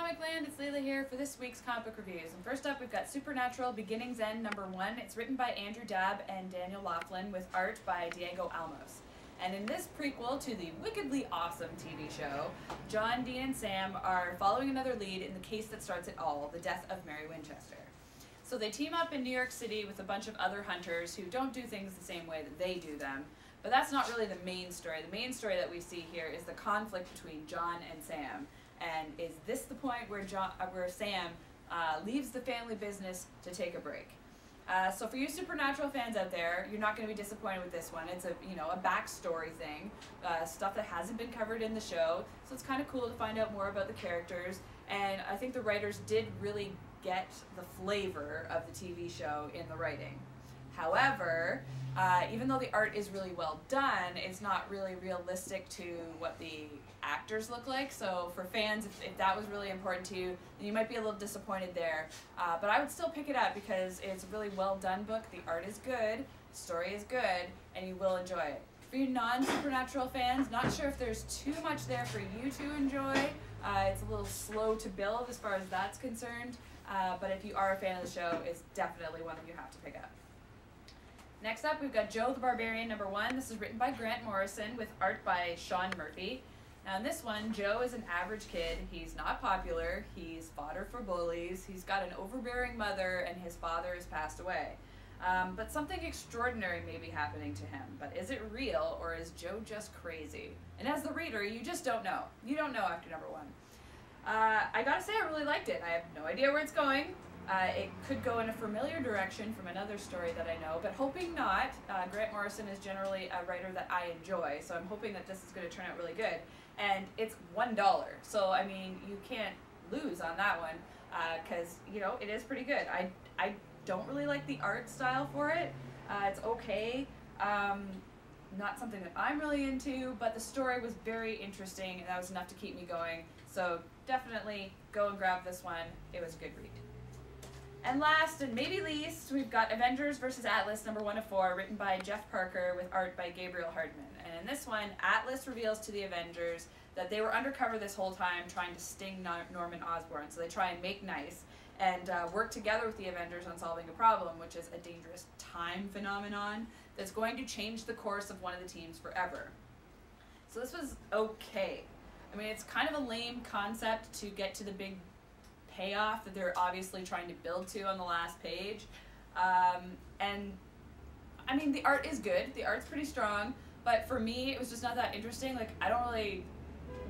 Comic Land, it's Leila here for this week's comic book reviews. And first up, we've got Supernatural Beginning's End #1. It's written by Andrew Dabb and Daniel Laughlin with art by Diego Almos. And in this prequel to the wickedly awesome TV show, John, Dean, and Sam are following another lead in the case that starts it all, the death of Mary Winchester. So they team up in New York City with a bunch of other hunters who don't do things the same way that they do them. But that's not really the main story. The main story that we see here is the conflict between John and Sam. And is this the point where Sam leaves the family business to take a break? So for you Supernatural fans out there, you're not going to be disappointed with this one. It's a backstory thing, stuff that hasn't been covered in the show. So it's kind of cool to find out more about the characters. And I think the writers did really get the flavor of the TV show in the writing. However, even though the art is really well done, it's not really realistic to what the actors look like. So for fans, if that was really important to you, then you might be a little disappointed there. But I would still pick it up because it's a really well done book. The art is good, the story is good, and you will enjoy it. For you non-Supernatural fans, not sure if there's too much there for you to enjoy. It's a little slow to build as far as that's concerned. But if you are a fan of the show, it's definitely one that you have to pick up. Next up, we've got Joe the Barbarian #1. This is written by Grant Morrison with art by Sean Murphy. Now in this one, Joe is an average kid. He's not popular. He's fodder for bullies. He's got an overbearing mother and his father has passed away. But something extraordinary may be happening to him. But is it real or is Joe just crazy? And as the reader, you just don't know. You don't know after #1. I gotta say, I really liked it. I have no idea where it's going. It could go in a familiar direction from another story that I know, but hoping not. Grant Morrison is generally a writer that I enjoy, so I'm hoping that this is going to turn out really good. And it's $1, so I mean, you can't lose on that one, because, it is pretty good. I don't really like the art style for it. It's okay. Not something that I'm really into, but the story was very interesting, and that was enough to keep me going. So definitely go and grab this one. It was a good read. And last, and maybe least, we've got Avengers vs. Atlas #1 of 4, written by Jeff Parker with art by Gabriel Hardman. And in this one, Atlas reveals to the Avengers that they were undercover this whole time trying to sting Norman Osborn. So they try and make nice and work together with the Avengers on solving a problem, which is a dangerous time phenomenon that's going to change the course of one of the teams forever. So this was okay. I mean, it's kind of a lame concept to get to the big payoff that they're obviously trying to build to on the last page. And I mean, the art is good. The art's pretty strong, but for me, it was just not that interesting. Like, I don't really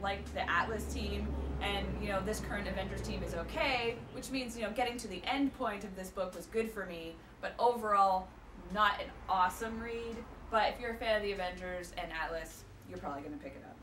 like the Atlas team, and this current Avengers team is okay, which means getting to the end point of this book was good for me, but overall, not an awesome read. But if you're a fan of the Avengers and Atlas, you're probably going to pick it up.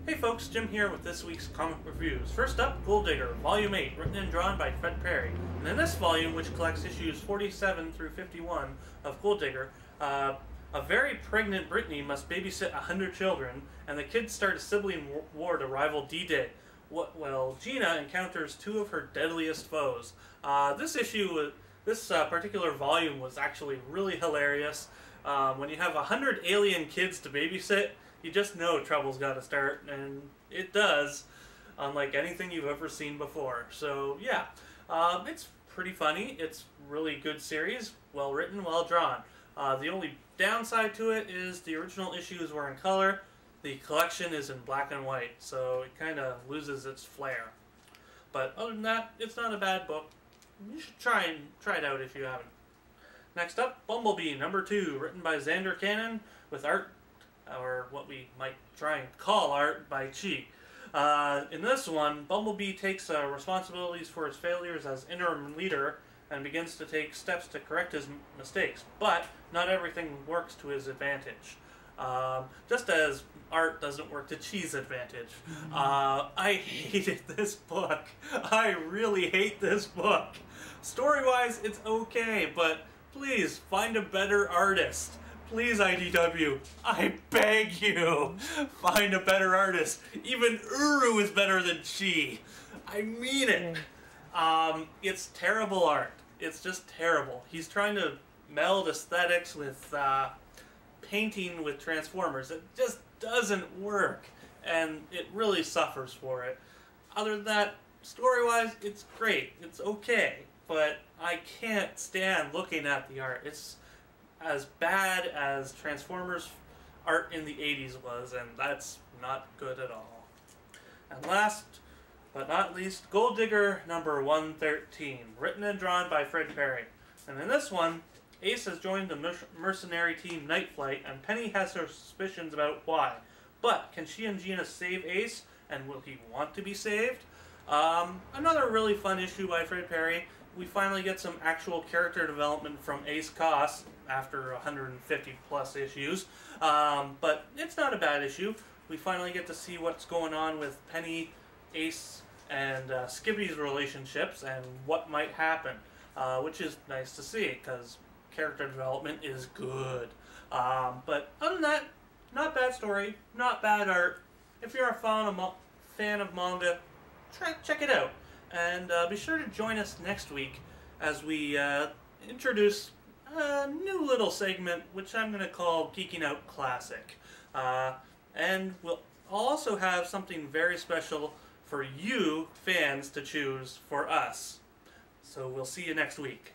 Hey folks, Jim here with this week's comic reviews. First up, Gold Digger, Volume 8, written and drawn by Fred Perry. And in this volume, which collects issues 47 through 51 of Gold Digger, a very pregnant Brittany must babysit 100 children, and the kids start a sibling war to rival D-Day. Well, Gina encounters two of her deadliest foes. This particular volume was actually really hilarious. When you have 100 alien kids to babysit, you just know trouble's got to start, and it does, unlike anything you've ever seen before. So yeah, it's pretty funny. It's really good series, well written, well drawn. The only downside to it is the original issues were in color. The collection is in black and white, so it kind of loses its flair. But other than that, it's not a bad book. You should try it out if you haven't. Next up, Bumblebee #2, written by Xander Cannon with art, or what we might try and call art, by Chi. In this one, Bumblebee takes responsibilities for his failures as interim leader and begins to take steps to correct his mistakes, but not everything works to his advantage. Just as art doesn't work to Chi's advantage. I hated this book. I really hate this book. Story-wise, it's okay, but please find a better artist. Please, IDW, I beg you, find a better artist. Even Uru is better than Chi. I mean it. It's terrible art. It's just terrible. He's trying to meld aesthetics with painting with Transformers. It just doesn't work, and it really suffers for it. other than that, story-wise, it's great. It's okay. But I can't stand looking at the art. It's as bad as Transformers art in the 80s was, and that's not good at all. And last but not least, Gold Digger number 113, written and drawn by Fred Perry. And in this one, Ace has joined the mercenary team Night Flight, and Penny has her suspicions about why. But can she and Gina save Ace, and will he want to be saved? Another really fun issue by Fred Perry. We finally get some actual character development from Ace Koss after 150 plus issues. But it's not a bad issue. We finally get to see what's going on with Penny, Ace, and Skippy's relationships and what might happen, which is nice to see because character development is good. But other than that, not bad story, not bad art. If you're a fan of manga, check it out. And be sure to join us next week as we introduce a new little segment, which I'm going to call Geeking Out Classic. And I'll also have something very special for you fans to choose for us. So we'll see you next week.